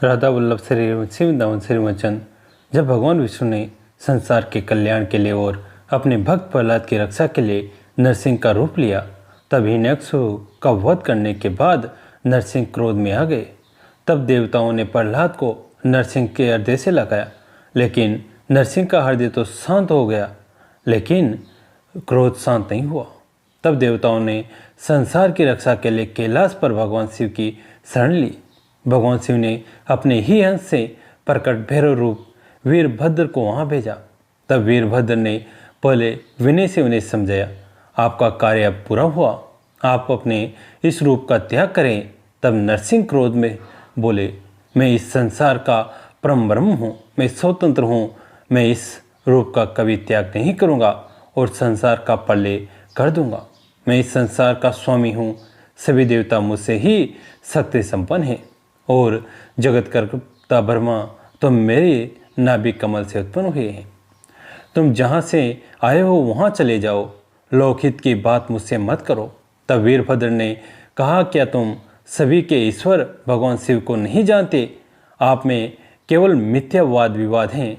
राधा वल्लभ श्री वृंदावन श्री वचन। जब भगवान विष्णु ने संसार के कल्याण के लिए और अपने भक्त प्रहलाद की रक्षा के लिए नरसिंह का रूप लिया, तब हिरण्यकशिपु का वध करने के बाद नरसिंह क्रोध में आ गए। तब देवताओं ने प्रहलाद को नरसिंह के हृदय से लगाया, लेकिन नरसिंह का हृदय तो शांत हो गया, लेकिन क्रोध शांत नहीं हुआ। तब देवताओं ने संसार की रक्षा के लिए कैलाश पर भगवान शिव की शरण ली। भगवान शिव ने अपने ही अंश से प्रकट भैरव रूप वीरभद्र को वहां भेजा। तब वीरभद्र ने पहले विनय से उन्हें समझाया, आपका कार्य अब पूरा हुआ, आप अपने इस रूप का त्याग करें। तब नरसिंह क्रोध में बोले, मैं इस संसार का परम ब्रह्म हूँ, मैं स्वतंत्र हूँ, मैं इस रूप का कभी त्याग नहीं करूँगा और संसार का प्रलय कर दूंगा। मैं इस संसार का स्वामी हूँ, सभी देवता मुझसे ही शक्ति संपन्न हैं और जगत कर्ता ब्रह्मा तुम मेरे नाभि कमल से उत्पन्न हुए हैं। तुम जहाँ से आए हो वहाँ चले जाओ, लोकहित की बात मुझसे मत करो। तब वीरभद्र ने कहा, क्या तुम सभी के ईश्वर भगवान शिव को नहीं जानते? आप में केवल मिथ्या वाद विवाद हैं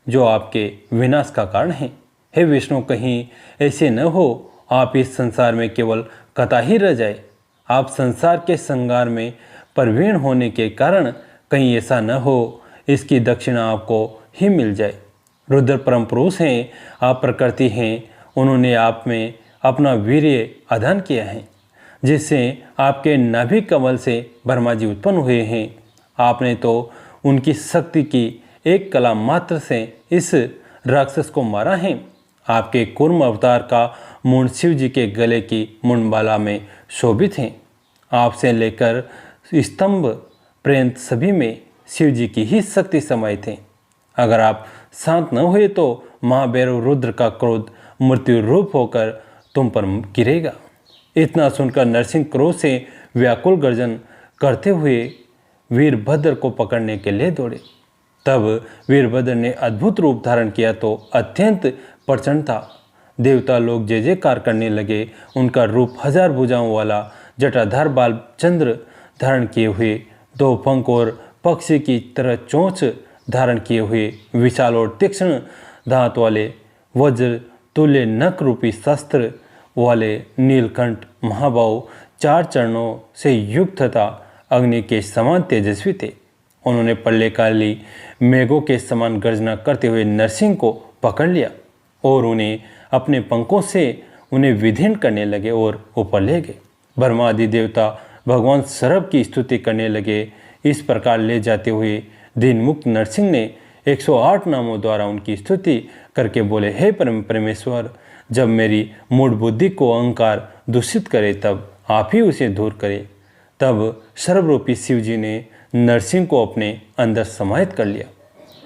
जो आपके विनाश का कारण हैं। हे विष्णु, कहीं ऐसे न हो आप इस संसार में केवल कथा ही रह जाए। आप संसार के संगार में प्रवीण होने के कारण कहीं ऐसा न हो इसकी दक्षिणा आपको ही मिल जाए। रुद्र परम पुरुष हैं, आप प्रकृति हैं, उन्होंने आप में अपना वीर्य आधान किया है, जिससे आपके नाभि कमल से ब्रह्मा जी उत्पन्न हुए हैं। आपने तो उनकी शक्ति की एक कला मात्र से इस राक्षस को मारा है। आपके कूर्म अवतार का मुंड शिव जी के गले की मुंडमाला में शोभित हैं। आपसे लेकर स्तंभ पर्यंत सभी में शिव जी की ही शक्ति समाहित है। अगर आप शांत न हुए तो महाभैरव रुद्र का क्रोध मृत्यु रूप होकर तुम पर गिरेगा। इतना सुनकर नरसिंह क्रोध से व्याकुल गर्जन करते हुए वीरभद्र को पकड़ने के लिए दौड़े। तब वीरभद्र ने अद्भुत रूप धारण किया तो अत्यंत प्रचंड था। देवता लोग जय जयकार करने लगे। उनका रूप 1000 भुजाओं वाला जटाधार बाल चंद्र धारण किए हुए, 2 पंख और पक्षी की तरह चोंच धारण किए हुए, विशाल और तीक्ष्ण दांत वाले, वज्र तुल्य नख रूपी शस्त्र वाले नीलकंठ महाबाहु, 4 चरणों से युक्त तथा अग्नि के समान तेजस्वी थे। उन्होंने प्रलयकाली मेघों के समान गर्जना करते हुए नरसिंह को पकड़ लिया और उन्हें अपने पंखों से उन्हें विधीन करने लगे और ऊपर ले गए। ब्रह्मा आदि देवता भगवान सरभ की स्तुति करने लगे। इस प्रकार ले जाते हुए दीन मुक्त नरसिंह ने 108 नामों द्वारा उनकी स्तुति करके बोले, हे परमेश्वर, जब मेरी मूढ़ बुद्धि को अहंकार दूषित करे तब आप ही उसे दूर करें। तब सर्वरूपी शिव जी ने नरसिंह को अपने अंदर समाहित कर लिया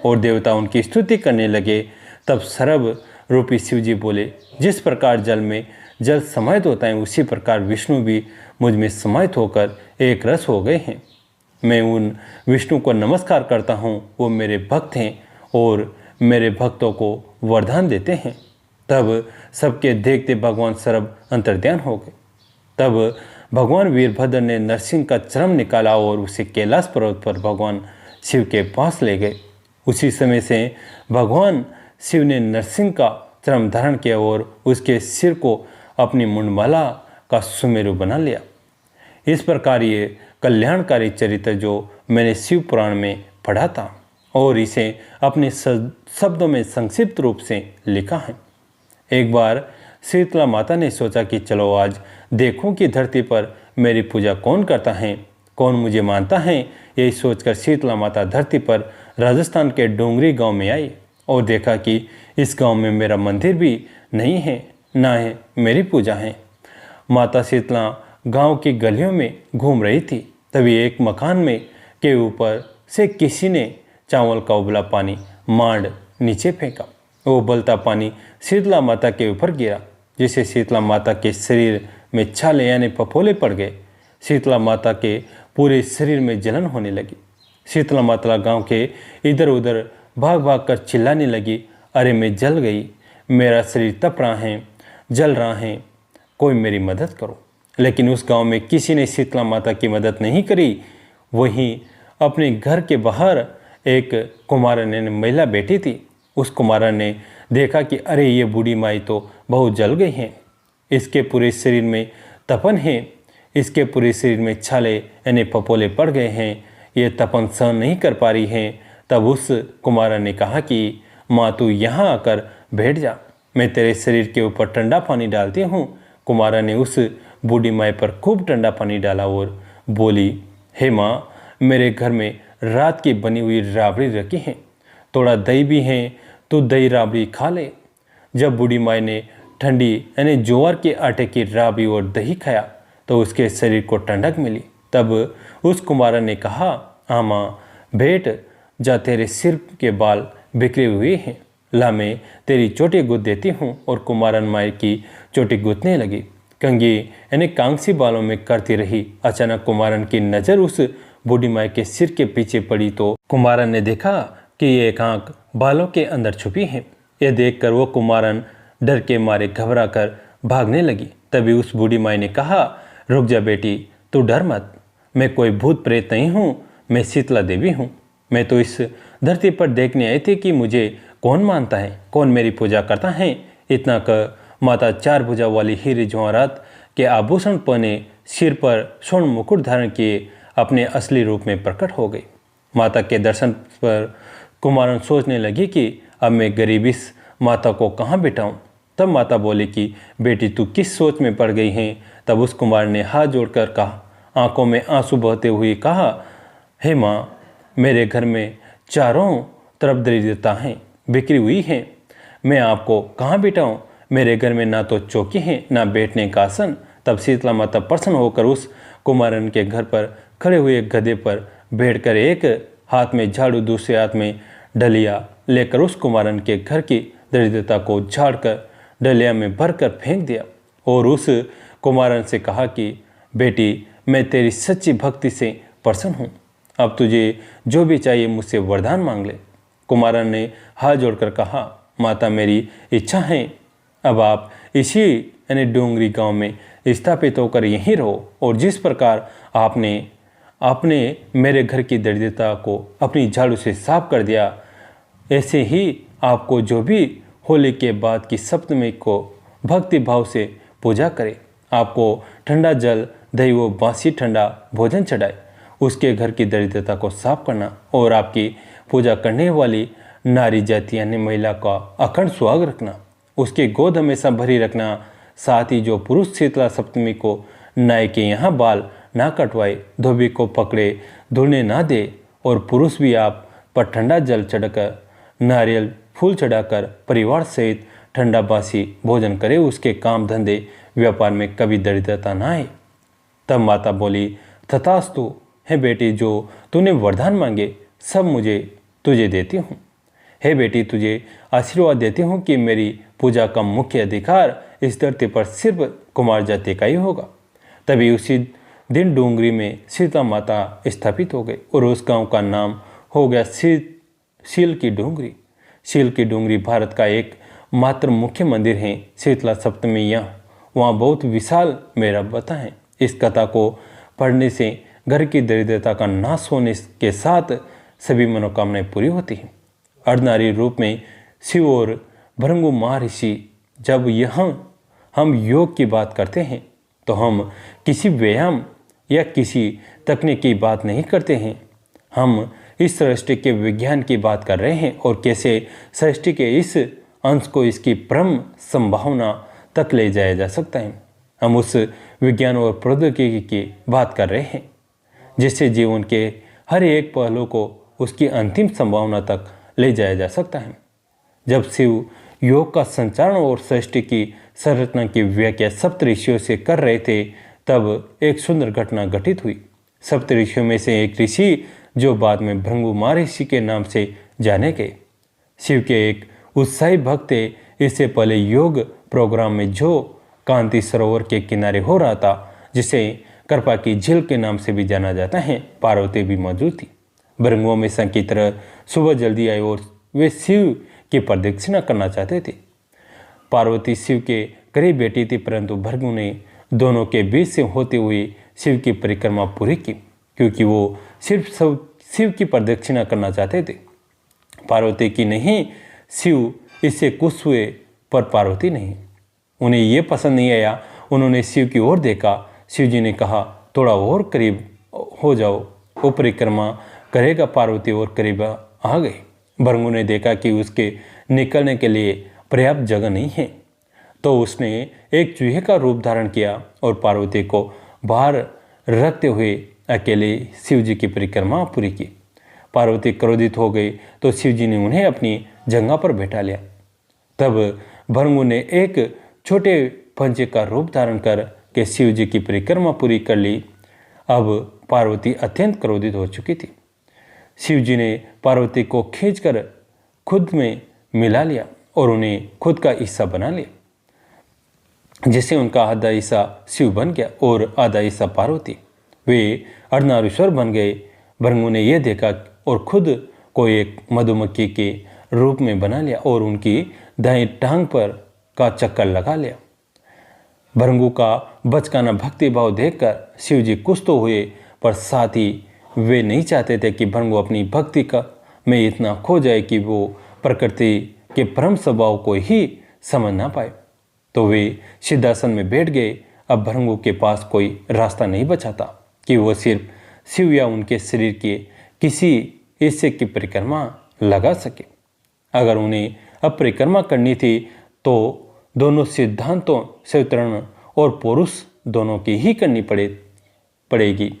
और देवता उनकी स्तुति करने लगे। तब सर्व रूपी शिव जी बोले, जिस प्रकार जल में जल समाहित होता है उसी प्रकार विष्णु भी मुझ में समाहित होकर एक रस हो गए हैं। मैं उन विष्णु को नमस्कार करता हूँ, वो मेरे भक्त हैं और मेरे भक्तों को वरदान देते हैं। तब सबके देखते भगवान सर्व अंतर्ध्यान हो गए। तब भगवान वीरभद्र ने नरसिंह का चर्म निकाला और उसे कैलाश पर्वत पर भगवान शिव के पास ले गए। उसी समय से भगवान शिव ने नरसिंह का चर्म धारण किया और उसके सिर को अपनी मुंडमाला का सुमेरु बना लिया। इस प्रकार ये कल्याणकारी चरित्र जो मैंने शिव पुराण में पढ़ा था और इसे अपने शब्दों में संक्षिप्त रूप से लिखा है। एक बार शीतला माता ने सोचा कि चलो आज देखूं कि धरती पर मेरी पूजा कौन करता है, कौन मुझे मानता है। यही सोचकर शीतला माता धरती पर राजस्थान के डोंगरी गांव में आई और देखा कि इस गांव में मेरा मंदिर भी नहीं है, ना है मेरी पूजा है। माता शीतला गांव की गलियों में घूम रही थी। तभी एक मकान में के ऊपर से किसी ने चावल का उबला पानी मांड नीचे फेंका। वो उबलता पानी शीतला माता के ऊपर गिरा, जिससे शीतला माता के शरीर में छाले यानी फफोले पड़ गए। शीतला माता के पूरे शरीर में जलन होने लगी। शीतला माता गांव के इधर उधर भाग भाग कर चिल्लाने लगी, अरे मैं जल गई, मेरा शरीर तप रहा है, जल रहा है, कोई मेरी मदद करो। लेकिन उस गांव में किसी ने शीतला माता की मदद नहीं करी। वहीं अपने घर के बाहर एक कुमारन ने महिला बैठी थी। उस कुमारन ने देखा कि अरे ये बूढ़ी माई तो बहुत जल गई हैं, इसके पूरे शरीर में तपन है, इसके पूरे शरीर में छाले यानी पपोले पड़ गए हैं, ये तपन सहन नहीं कर पा रही हैं। तब उस कुमारन ने कहा कि माँ तू यहाँ आकर बैठ जा, मैं तेरे शरीर के ऊपर ठंडा पानी डालती हूँ। कुमारन ने उस बूढ़ी माई पर खूब ठंडा पानी डाला और बोली, हे माँ, मेरे घर में रात की बनी हुई राबड़ी रखी है, थोड़ा दही भी है, तो दही राबड़ी खा ले। जब बूढ़ी माई ने ठंडी यानी ज्वार के आटे की राबड़ी और दही खाया तो उसके शरीर को ठंडक मिली। तब उस कुमारन ने कहा, हाँ माँ, बैठ जा, तेरे सिर के बाल बिखरे हुए हैं, ला मैं तेरी चोटी गुथ देती हूँ। और कुमारन माई की चोटी गुथने लगी, कंघी यानी कांसी बालों में करती रही। अचानक कुमारन की नज़र उस बूढ़ी माई के सिर के पीछे पड़ी तो कुमारन ने देखा कि ये एक आंख बालों के अंदर छुपी है। यह देखकर वो कुमारन डर के मारे घबरा कर भागने लगी। तभी उस बूढ़ी माई ने कहा, रुक जा बेटी, तू डर मत, मैं कोई भूत प्रेत नहीं हूँ, मैं शीतला देवी हूँ। मैं तो इस धरती पर देखने आई थी कि मुझे कौन मानता है, कौन मेरी पूजा करता है। इतना कर माता चार भुजा वाली हीरे जवाहरात के आभूषण पहने, सिर पर स्वर्ण मुकुट धारण किए अपने असली रूप में प्रकट हो गई। माता के दर्शन पर कुमारन सोचने लगी कि अब मैं गरीब इस माता को कहाँ बिठाऊं। तब माता बोली कि बेटी तू किस सोच में पड़ गई है। तब उस कुमार ने हाथ जोड़कर कहा, आंखों में आंसू बहते हुए कहा, हे माँ, मेरे घर में चारों तरफ दरिद्रता है, बिखरी हुई है, मैं आपको कहाँ बिठाऊं। मेरे घर में ना तो चौकी है ना बैठने का आसन। तब शीतला माता प्रसन्न होकर उस कुमारन के घर पर खड़े हुए गधे पर बैठकर एक हाथ में झाड़ू दूसरे हाथ में डलिया लेकर उस कुमारन के घर की दरिद्रता को झाड़कर डलिया में भरकर फेंक दिया और उस कुमारन से कहा कि बेटी, मैं तेरी सच्ची भक्ति से प्रसन्न हूँ, अब तुझे जो भी चाहिए मुझसे वरदान मांग ले। कुमारन ने हाथ जोड़कर कहा, माता, मेरी इच्छा है अब आप इसी यानी डोंगरी गांव में स्थापित होकर यहीं रहो और जिस प्रकार आपने मेरे घर की दरिद्रता को अपनी झाड़ू से साफ कर दिया, ऐसे ही आपको जो भी होली के बाद की सप्तमी को भक्ति भाव से पूजा करे, आपको ठंडा जल, दही व बासी ठंडा भोजन चढ़ाए, उसके घर की दरिद्रता को साफ करना और आपकी पूजा करने वाली नारी जाति यानी महिला का अखंड सुहाग रखना, उसके गोद हमेशा भरी रखना। साथ ही जो पुरुष शीतला सप्तमी को नाई के यहाँ बाल ना कटवाए, धोबी को पकड़े धुलने ना दे और पुरुष भी आप पर ठंडा जल चढ़कर, नारियल फूल चढ़ाकर परिवार सहित ठंडा बासी भोजन करे, उसके काम धंधे व्यापार में कभी दरिद्रता ना आए। तब माता बोली, तथास्तु है बेटी, जो तूने वरदान मांगे सब मुझे तुझे देती हूँ। हे बेटी, तुझे आशीर्वाद देती हूँ कि मेरी पूजा का मुख्य अधिकार इस धरती पर सिर्फ कुमार जाति का ही होगा। तभी उसी दिन डोंगरी में सीता माता स्थापित हो गई और उस गांव का नाम हो गया शील की डोंगरी। शील की डोंगरी भारत का एक मात्र मुख्य मंदिर है। शीतला सप्तमी वहाँ बहुत विशाल मेला बता है। इस कथा को पढ़ने से घर की दरिद्रता का नाश होने के साथ सभी मनोकामनाएं पूरी होती हैं। अर्धनारी रूप में शिव और भृंगु महर्षि, जब हम योग की बात करते हैं तो हम किसी व्यायाम या किसी तकनीक की बात नहीं करते हैं, हम इस सृष्टि के विज्ञान की बात कर रहे हैं और कैसे सृष्टि के इस अंश को इसकी परम संभावना तक ले जाया जा सकता है। हम उस विज्ञान और प्रौद्योगिकी की बात कर रहे हैं जिससे जीवन के हर एक पहलू को उसकी अंतिम संभावना तक ले जाया जा सकता है। जब शिव योग का संचालन और सृष्टि की संरचना की व्याख्या सप्त ऋषियों से कर रहे थे, तब एक सुंदर घटना घटित हुई। सप्त ऋषियों में से एक ऋषि, जो बाद में भृंगु महर्षि के नाम से जाने गए, शिव के एक उत्साही भक्त थे। इससे पहले योग प्रोग्राम में जो कांति सरोवर के किनारे हो रहा था, जिसे कृपा की झील के नाम से भी जाना जाता है, पार्वती भी मौजूद थी। भृंगुओं में संग की तरह सुबह जल्दी आए और वे शिव की प्रदक्षिणा करना चाहते थे। पार्वती शिव के करीब बैठी थी, परंतु भृंगु ने दोनों के बीच से होते हुए शिव की परिक्रमा पूरी की, क्योंकि वो शिव की प्रदक्षिणा करना चाहते थे। पार्वती की नहीं, शिव इससे खुश हुए, पर पार्वती नहीं। उन्हें ये पसंद नहीं आया। उन्होंने शिव की ओर देखा। शिव जी ने कहा, थोड़ा और करीब हो जाओ। वो परिक्रमा करेगा। पार्वती और करीब आ गई। भृगु ने देखा कि उसके निकलने के लिए पर्याप्त जगह नहीं है, तो उसने एक चूहे का रूप धारण किया और पार्वती को बाहर रखते हुए अकेले शिव जी की परिक्रमा पूरी की। पार्वती क्रोधित हो गई तो शिव जी ने उन्हें अपनी जंघा पर बैठा लिया। तब भृगु ने एक छोटे पंचे का रूप धारण करके शिव जी की परिक्रमा पूरी कर ली। अब पार्वती अत्यंत क्रोधित हो चुकी थी। शिव जी ने पार्वती को खींचकर खुद में मिला लिया और उन्हें खुद का हिस्सा बना लिया, जिससे उनका आधा हिस्सा शिव बन गया और आधा हिस्सा पार्वती। वे अर्धनारीश्वर बन गए। भृगु ने यह देखा और खुद को एक मधुमक्खी के रूप में बना लिया और उनकी दाएं टांग पर का चक्कर लगा लिया। भृगु का बचकाना भक्ति भाव देखकर शिव जी खुश तो हुए, पर साथ ही वे नहीं चाहते थे कि भृगु अपनी भक्ति का में इतना खो जाए कि वो प्रकृति के परम स्वभाव को ही समझ ना पाए। तो वे सिद्धासन में बैठ गए। अब भृगु के पास कोई रास्ता नहीं बचा था कि वो सिर्फ शिव या उनके शरीर के किसी हिस्से की परिक्रमा लगा सके। अगर उन्हें अब परिक्रमा करनी थी तो दोनों सिद्धांतों शिवतरण और पुरुष दोनों की ही करनी पड़ेगी।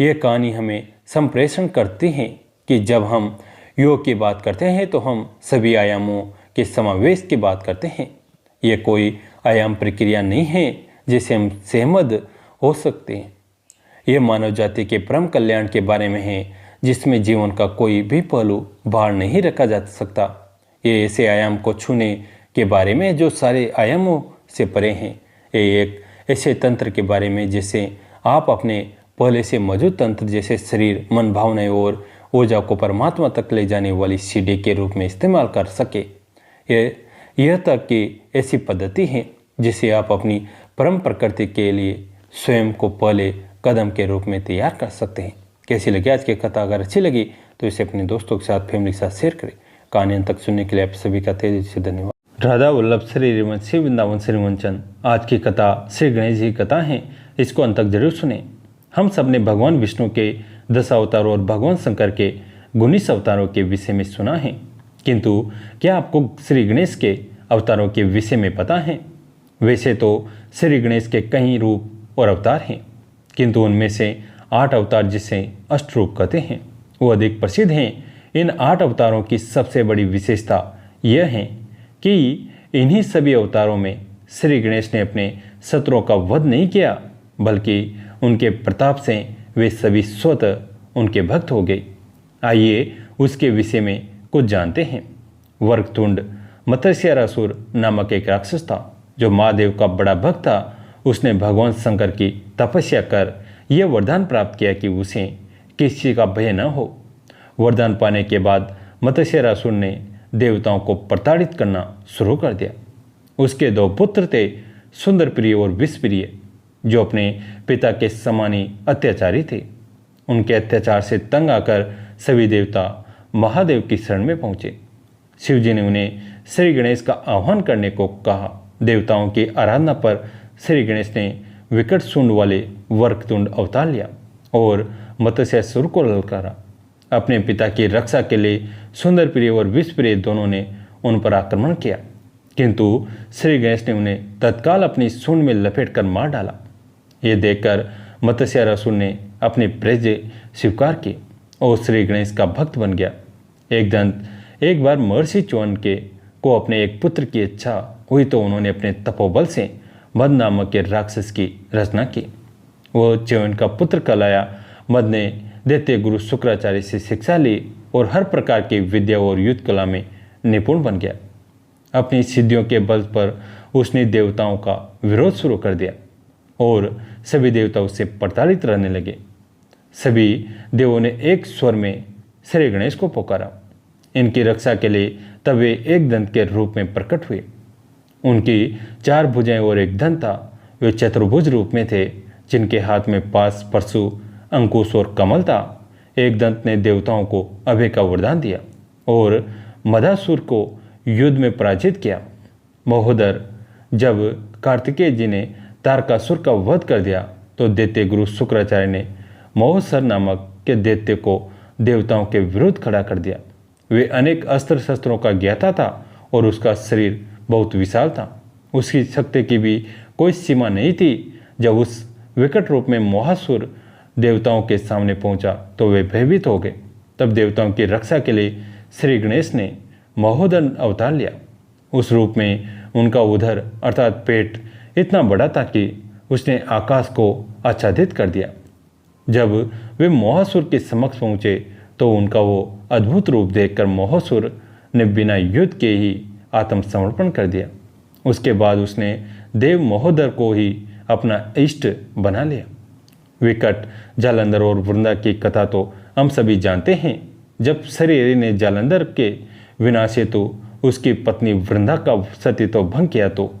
यह कहानी हमें संप्रेषण करती है कि जब हम योग की बात करते हैं तो हम सभी आयामों के समावेश की बात करते हैं। यह कोई आयाम प्रक्रिया नहीं है जिसे हम सहमत हो सकते हैं। यह मानव जाति के परम कल्याण के बारे में है, जिसमें जीवन का कोई भी पहलू बाहर नहीं रखा जा सकता। ये ऐसे आयाम को छूने के बारे में जो सारे आयामों से परे हैं। ये एक ऐसे तंत्र के बारे में जिसे आप अपने पहले से मौजूद तंत्र जैसे शरीर, मन, भावनाएं और ऊर्जा को परमात्मा तक ले जाने वाली सीढ़ी के रूप में इस्तेमाल कर सके। यह तक कि ऐसी पद्धति है जिसे आप अपनी परम प्रकृति के लिए स्वयं को पहले कदम के रूप में तैयार कर सकते हैं। कैसी लगी आज की कथा? अगर अच्छी लगी तो इसे अपने दोस्तों के साथ, फैमिली के साथ शेयर करें। कहानी अंत तक सुनने के लिए आप सभी का तेजी से धन्यवाद। राधा वल्लभ श्री रिमन श्री वृंदावन श्री मंचन। आज की कथा श्री गणेश जी की कथा है। इसको अंत तक जरूर सुने। हम सब ने भगवान विष्णु के 10 अवतारों और भगवान शंकर के 19 अवतारों के विषय में सुना है, किंतु क्या आपको श्री गणेश के अवतारों के विषय में पता है? वैसे तो श्री गणेश के कई रूप और अवतार हैं, किंतु उनमें से 8 अवतार जिसे अष्टरूप कहते हैं वो अधिक प्रसिद्ध हैं। इन 8 अवतारों की सबसे बड़ी विशेषता यह है कि इन्हीं सभी अवतारों में श्री गणेश ने अपने शत्रुओं का वध नहीं किया, बल्कि उनके प्रताप से वे सभी स्वतः उनके भक्त हो गए। आइए उसके विषय में कुछ जानते हैं। वक्रतुंड मत्स्यासुर नामक एक राक्षस था जो महादेव का बड़ा भक्त था। उसने भगवान शंकर की तपस्या कर यह वरदान प्राप्त किया कि उसे किसी का भय न हो। वरदान पाने के बाद मत्स्यासुर ने देवताओं को प्रताड़ित करना शुरू कर दिया। उसके 2 पुत्र थे, सुंदर प्रिय और विषप्रिय, जो अपने पिता के समान ही अत्याचारी थे। उनके अत्याचार से तंग आकर सभी देवता महादेव की शरण में पहुंचे। शिव जी ने उन्हें श्री गणेश का आह्वान करने को कहा। देवताओं की आराधना पर श्री गणेश ने विकट सूंड वाले वक्रतुंड अवतार लिया और मत्स्यासुर को ललकारा। अपने पिता की रक्षा के लिए सुंदर प्रिय और विषप्रिय दोनों ने उन पर आक्रमण किया, किंतु श्री गणेश ने उन्हें तत्काल अपनी सूंड में लपेट कर मार डाला। ये देखकर मत्स्यासुर ने अपनी प्रज्ञा स्वीकार की और श्री गणेश का भक्त बन गया। एक बार महर्षि च्यवन को अपने एक पुत्र की इच्छा हुई तो उन्होंने अपने तपोबल से मद नामक के राक्षस की रचना की। वो च्यवन का पुत्र कहलाया। मद ने दैत्य गुरु शुक्राचार्य से शिक्षा ली और हर प्रकार की विद्या और युद्ध कला में निपुण बन गया। अपनी सिद्धियों के बल पर उसने देवताओं का विरोध शुरू कर दिया और सभी देवता उससे प्रताड़ित रहने लगे। सभी देवों ने एक स्वर में श्री गणेश को पुकारा। इनकी रक्षा के लिए तब वे एक दंत के रूप में प्रकट हुए। उनकी 4 भुजाएं और एक दंत था। वे चतुर्भुज रूप में थे, जिनके हाथ में पास, परशु, अंकुश और कमल था। एकदंत ने देवताओं को अभय का वरदान दिया और मदासुर को युद्ध में पराजित किया। महोदर, जब कार्तिकेय जी ने तारकासुर का वध कर दिया तो दैत्य गुरु शुक्राचार्य ने महोत्सर नामक के दैत्य को देवताओं के विरुद्ध खड़ा कर दिया। वे अनेक अस्त्र शस्त्रों का ज्ञाता था और उसका शरीर बहुत विशाल था। उसकी शक्ति की भी कोई सीमा नहीं थी। जब उस विकट रूप में मोहासुर देवताओं के सामने पहुंचा तो वे भयभीत हो गए। तब देवताओं की रक्षा के लिए श्री गणेश ने महोदर अवतार लिया। उस रूप में उनका उदर अर्थात पेट इतना बड़ा था कि उसने आकाश को आच्छादित कर दिया। जब वे मोहासुर के समक्ष पहुंचे तो उनका वो अद्भुत रूप देखकर मोहासुर ने बिना युद्ध के ही आत्मसमर्पण कर दिया। उसके बाद उसने देव महोदर को ही अपना इष्ट बना लिया। विकट, जालंधर और वृंदा की कथा तो हम सभी जानते हैं। जब शरीर ने जालंधर के विनाश हेतु उसकी पत्नी वृंदा का सतीत्व भंग किया तो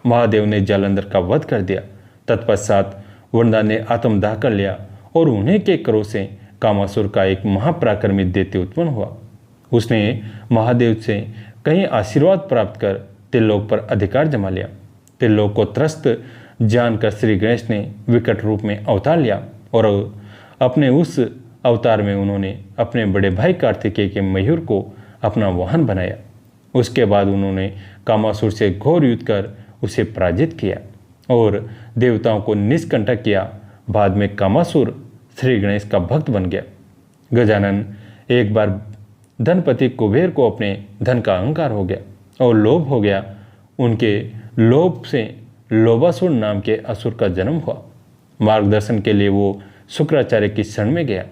महादेव ने जालंधर का वध कर दिया। तत्पश्चात वृंदा ने आत्मदाह कर लिया और उन्हीं के क्रोध से कामासुर का एक महापराक्रमी दैत्य उत्पन्न हुआ। उसने महादेव से कहीं आशीर्वाद प्राप्त कर त्रिलोक पर अधिकार जमा लिया। त्रिलोक को त्रस्त जानकर श्री गणेश ने विकट रूप में अवतार लिया और अपने उस अवतार में उन्होंने अपने बड़े भाई कार्तिकेय के मयूर को अपना वाहन बनाया। उसके बाद उन्होंने कामासुर से घोर युद्ध कर उसे पराजित किया और देवताओं को निष्कंटक किया। बाद में कामासुर श्री गणेश का भक्त बन गया। गजानन एक बार धनपति कुबेर को अपने धन का अहंकार हो गया और लोभ हो गया। उनके लोभ से लोभासुर नाम के असुर का जन्म हुआ। मार्गदर्शन के लिए वो शुक्राचार्य की शरण में गया।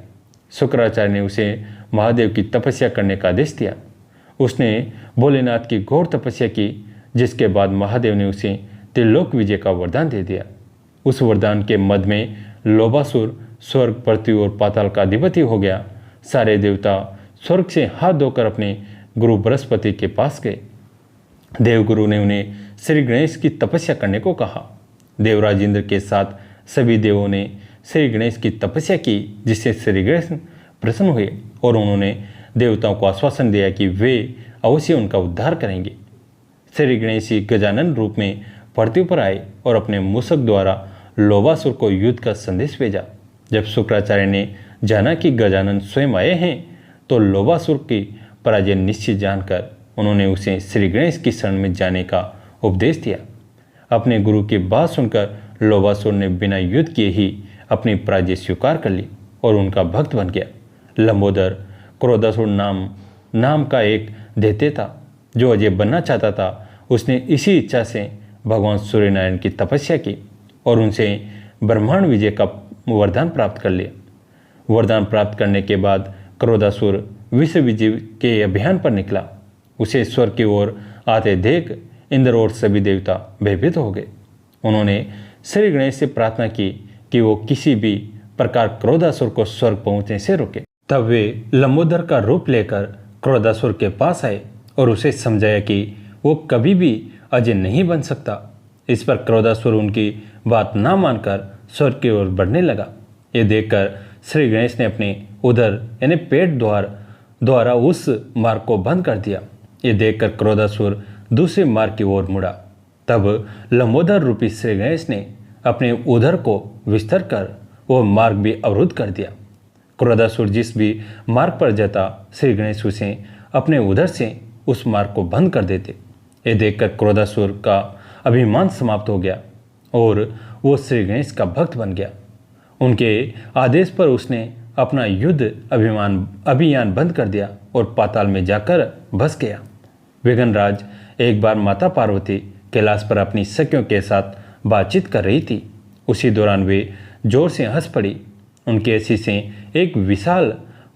शुक्राचार्य ने उसे महादेव की तपस्या करने का आदेश दिया। उसने भोलेनाथ की घोर तपस्या की, जिसके बाद महादेव ने उसे त्रिलोक विजय का वरदान दे दिया। उस वरदान के मद में लोभासुर स्वर्ग, पृथ्वी और पाताल का अधिपति हो गया। सारे देवता स्वर्ग से हाथ धोकर अपने गुरु बृहस्पति के पास गए। देवगुरु ने उन्हें श्री गणेश की तपस्या करने को कहा। देवराज इंद्र के साथ सभी देवों ने श्री गणेश की तपस्या की, जिससे श्री गणेश प्रसन्न हुए और उन्होंने देवताओं को आश्वासन दिया कि वे अवश्य उनका उद्धार करेंगे। श्री गणेश ही गजानन रूप में पृथ्वी पर आए और अपने मूषक द्वारा लोभासुर को युद्ध का संदेश भेजा। जब शुक्राचार्य ने जाना कि गजानन स्वयं आए हैं तो लोभासुर की पराजय निश्चित जानकर उन्होंने उसे श्री गणेश की शरण में जाने का उपदेश दिया। अपने गुरु की बात सुनकर लोभासुर ने बिना युद्ध किए ही अपनी पराजय स्वीकार कर ली और उनका भक्त बन गया। लंबोदर क्रोधासुर नाम का एक दैत्य था जो अजय बनना चाहता था। उसने इसी इच्छा से भगवान सूर्यनारायण की तपस्या की और उनसे ब्रह्मांड विजय का वरदान प्राप्त कर लिया। वरदान प्राप्त करने के बाद क्रोधासुर विश्व विजय के अभियान पर निकला। उसे स्वर्ग की ओर आते देख इंद्र और सभी देवता भयभीत हो गए। उन्होंने श्री गणेश से प्रार्थना की कि वो किसी भी प्रकार क्रोधासुर को स्वर्ग पहुंचने से रोके। तब वे लंबोदर का रूप लेकर क्रोधासुर के पास आए और उसे समझाया कि वो कभी भी अजय नहीं बन सकता। इस पर क्रोधासुर उनकी बात ना मानकर स्वर्ग की ओर बढ़ने लगा। ये देखकर श्री गणेश ने अपने उदर यानी पेट द्वारा उस मार्ग को बंद कर दिया। ये देखकर क्रोधासुर दूसरे मार्ग की ओर मुड़ा। तब लंबोदर रूपी श्री गणेश ने अपने उदर को विस्तार कर वो मार्ग भी अवरुद्ध कर दिया। क्रोधासुर जिस भी मार्ग पर जाता श्री गणेश उसे अपने उदर से उस मार्ग को बंद कर देते। ये देखकर क्रोधासुर का अभिमान समाप्त हो गया और वो श्री गणेश का भक्त बन गया। उनके आदेश पर उसने अपना युद्ध अभियान बंद कर दिया और पाताल में जाकर बस गया। विघ्नराज एक बार माता पार्वती कैलाश पर अपनी सखियों के साथ बातचीत कर रही थी। उसी दौरान वे जोर से हंस पड़ी। उनके हंसी से एक विशाल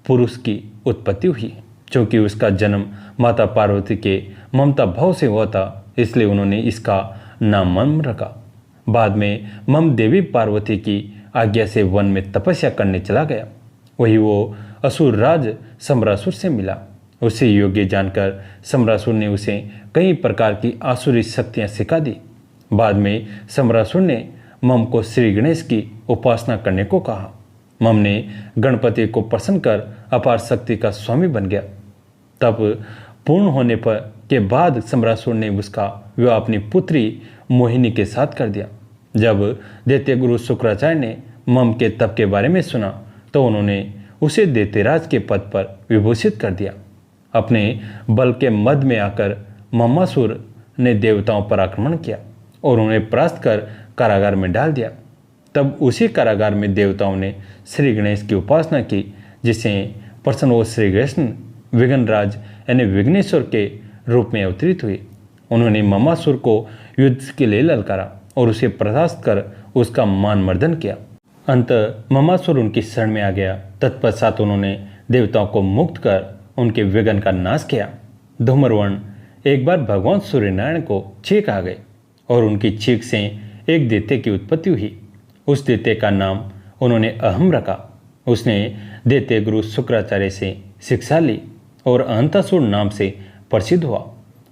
पुरुष की उत्पत्ति हुई। क्योंकि उसका जन्म माता पार्वती के ममता भाव से हुआ था, इसलिए उन्होंने इसका नाम मम रखा। बाद में मम देवी पार्वती की आज्ञा से वन में तपस्या करने चला गया। वही वो असुर राज सम्रासुर से मिला। उसे योग्य जानकर सम्रासुर ने उसे कई प्रकार की आसुरी शक्तियां सिखा दी। बाद में सम्रासुर ने मम को श्री गणेश की उपासना करने को कहा। मम ने गणपति को प्रसन्न कर अपार शक्ति का स्वामी बन गया। तब पूर्ण होने पर के बाद सम्रासुर ने उसका विवाह अपनी पुत्री मोहिनी के साथ कर दिया। जब दैत्य गुरु शुक्राचार्य ने मम के तप के बारे में सुना तो उन्होंने उसे दैत्यराज के पद पर विभूषित कर दिया। अपने बल के मद में आकर मम्मासुर ने देवताओं पर आक्रमण किया और उन्हें परास्त कर कारागार में डाल दिया। तब उसी कारागार में देवताओं ने श्री गणेश की उपासना की, जिसे प्रसन्न वो श्री कृष्ण विघ्नराज यानी विघ्नेश्वर के रूप में अवतरित हुए। उन्होंने मम्मासुर को युद्ध के लिए ललकारा और उसे परास्त कर उसका मान मर्दन किया। अंत मम्मासुर उनकी शरण में आ गया। तत्पश्चात उन्होंने देवताओं को मुक्त कर उनके विघ्न का नाश किया। धूम्रवर्ण एक बार भगवान सूर्यनारायण को छींक आ गए और उनकी छींक से एक दैत्य की उत्पत्ति हुई। उस दैत्य का नाम उन्होंने अहम रखा। उसने दैत्य गुरु शुक्राचार्य से शिक्षा ली और अहंतासुर नाम से प्रसिद्ध हुआ।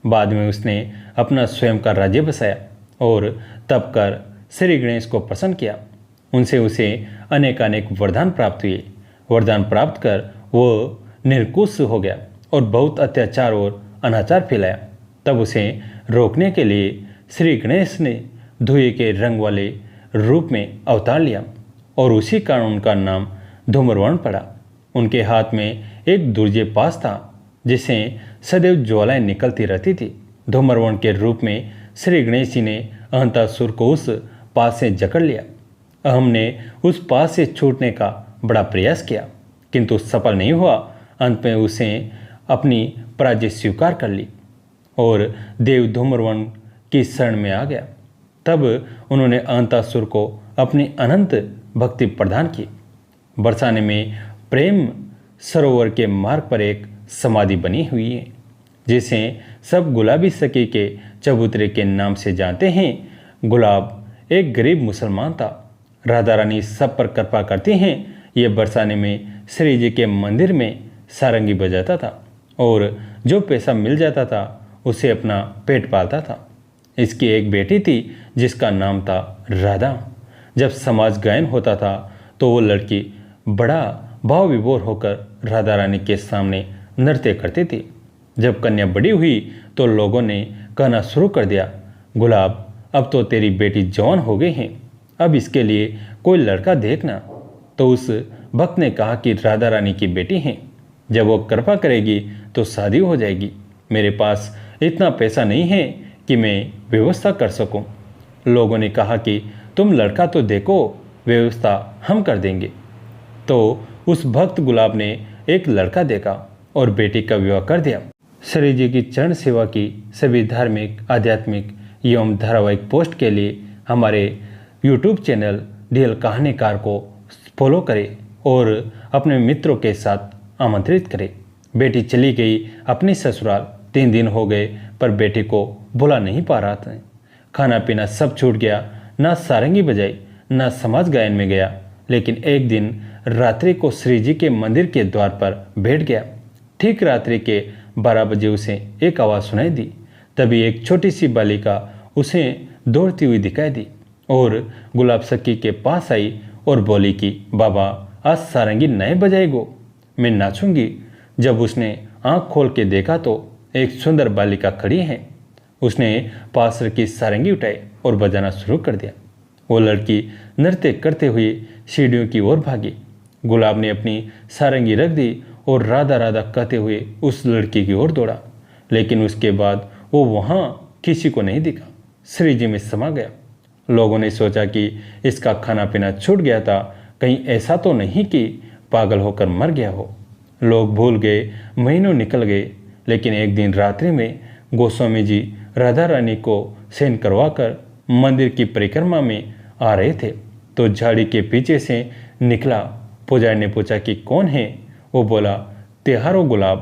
बाद में उसने अपना स्वयं का राज्य बसाया और तप कर श्री गणेश को प्रसन्न किया। उनसे उसे अनेकानेक वरदान प्राप्त हुए। वरदान प्राप्त कर वो निर्कुश हो गया और बहुत अत्याचार और अनाचार फैलाया। तब उसे रोकने के लिए श्री गणेश ने धुएं के रंग वाले रूप में अवतार लिया और उसी कारण उनका नाम धूम्रवर्ण पड़ा। उनके हाथ में एक दुर्जय पास था जिससे सदैव ज्वालाएं निकलती रहती थी। धूम्रवर्ण के रूप में श्री गणेश जी ने अहंतासुर को उस पास से जकड़ लिया। अहम ने उस पास से छूटने का बड़ा प्रयास किया किंतु सफल नहीं हुआ। अंत में उसे अपनी पराजय स्वीकार कर ली और देव धूम्रवर्ण की शरण में आ गया। तब उन्होंने अहंतासुर को अपनी अनंत भक्ति प्रदान की। बरसाने में प्रेम सरोवर के मार्ग पर एक समाधि बनी हुई है जिसे सब गुलाबी सखी के चबूतरे के नाम से जानते हैं। गुलाब एक गरीब मुसलमान था। राधा रानी सब पर कृपा करती हैं। ये बरसाने में श्री जी के मंदिर में सारंगी बजाता था और जो पैसा मिल जाता था उसे अपना पेट पालता था। इसकी एक बेटी थी जिसका नाम था राधा। जब समाज गायन होता था तो वो लड़की बड़ा भाव विभोर होकर राधा रानी के सामने नृत्य करती थी। जब कन्या बड़ी हुई तो लोगों ने कहना शुरू कर दिया, गुलाब अब तो तेरी बेटी जवान हो गई है, अब इसके लिए कोई लड़का देखना। तो उस भक्त ने कहा कि राधा रानी की बेटी है, जब वो कृपा करेगी तो शादी हो जाएगी। मेरे पास इतना पैसा नहीं है कि मैं व्यवस्था कर सकूं। लोगों ने कहा कि तुम लड़का तो देखो, व्यवस्था हम कर देंगे। तो उस भक्त गुलाब ने एक लड़का देखा और बेटी का विवाह कर दिया। श्री जी की चरण सेवा की सभी धार्मिक, आध्यात्मिक एवं धारावाहिक पोस्ट के लिए हमारे YouTube चैनल DL कहानीकार को फॉलो करें और अपने मित्रों के साथ आमंत्रित करें। बेटी चली गई अपनी ससुराल, 3 दिन हो गए पर बेटी को बुला नहीं पा रहा था। खाना पीना सब छूट गया, ना सारंगी बजाई ना समाज गायन में गया। लेकिन एक दिन रात्रि को श्री जी के मंदिर के द्वार पर बैठ गया। ठीक रात्रि के 12 बजे उसे एक आवाज़ सुनाई दी। तभी एक छोटी सी बालिका उसे दौड़ती हुई दिखाई दी और गुलाब सखी के पास आई और बोली कि बाबा आज सारंगी नहीं बजाएगो, मैं नाचूंगी। जब उसने आंख खोल के देखा तो एक सुंदर बालिका खड़ी है। उसने पास रखी सारंगी उठाई और बजाना शुरू कर दिया। वो लड़की नृत्य करते हुए सीढ़ियों की ओर भागी। गुलाब ने अपनी सारंगी रख दी और राधा राधा कहते हुए उस लड़की की ओर दौड़ा। लेकिन उसके बाद वो वहाँ किसी को नहीं दिखा, श्री जी में समा गया। लोगों ने सोचा कि इसका खाना पीना छूट गया था, कहीं ऐसा तो नहीं कि पागल होकर मर गया हो। लोग भूल गए, महीनों निकल गए। लेकिन एक दिन रात्रि में गोस्वामी जी राधा रानी को शयन करवाकर मंदिर की परिक्रमा में आ रहे थे तो झाड़ी के पीछे से निकला। पुजारी ने पूछा कि कौन है? वो बोला, त्योहारो गुलाब।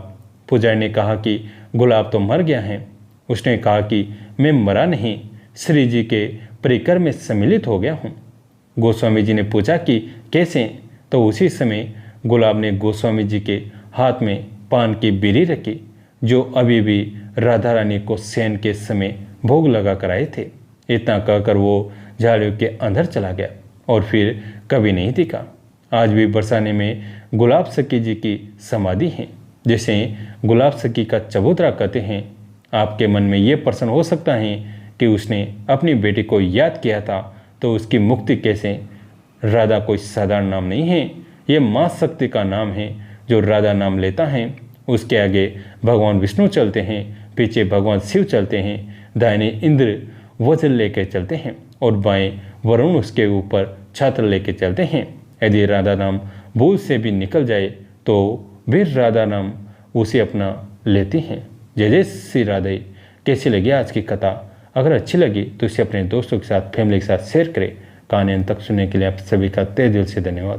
पुजारी ने कहा कि गुलाब तो मर गया है। उसने कहा कि मैं मरा नहीं, श्री जी के परिक्रमा में सम्मिलित हो गया हूँ। गोस्वामी जी ने पूछा कि कैसे? तो उसी समय गुलाब ने गोस्वामी जी के हाथ में पान की बीड़ी रखी जो अभी भी राधा रानी को शयन के समय भोग लगा कर आए थे। इतना कहकर वो झाड़ियों के अंदर चला गया और फिर कभी नहीं दिखा। आज भी बरसाने में गुलाब सखी जी की समाधि है, जिसे गुलाब सखी का चबूतरा कहते हैं। आपके मन में ये प्रश्न हो सकता है कि उसने अपनी बेटी को याद किया था तो उसकी मुक्ति कैसे। राधा कोई साधारण नाम नहीं है, ये माँ शक्ति का नाम है। जो राधा नाम लेता है उसके आगे भगवान विष्णु चलते हैं, पीछे भगवान शिव चलते हैं, दाहिने इंद्र वज्र लेकर चलते हैं और बाएं वरुण उसके ऊपर छात्र लेकर चलते हैं। यदि राधा नाम भूल से भी निकल जाए तो वीर राधा नाम उसे अपना लेती हैं। जय जय श्री राधे। कैसी लगी आज की कथा? अगर अच्छी लगी तो इसे अपने दोस्तों के साथ, फैमिली के साथ शेयर करें। कहानी अंत तक सुनने के लिए आप सभी का तहे दिल से धन्यवाद।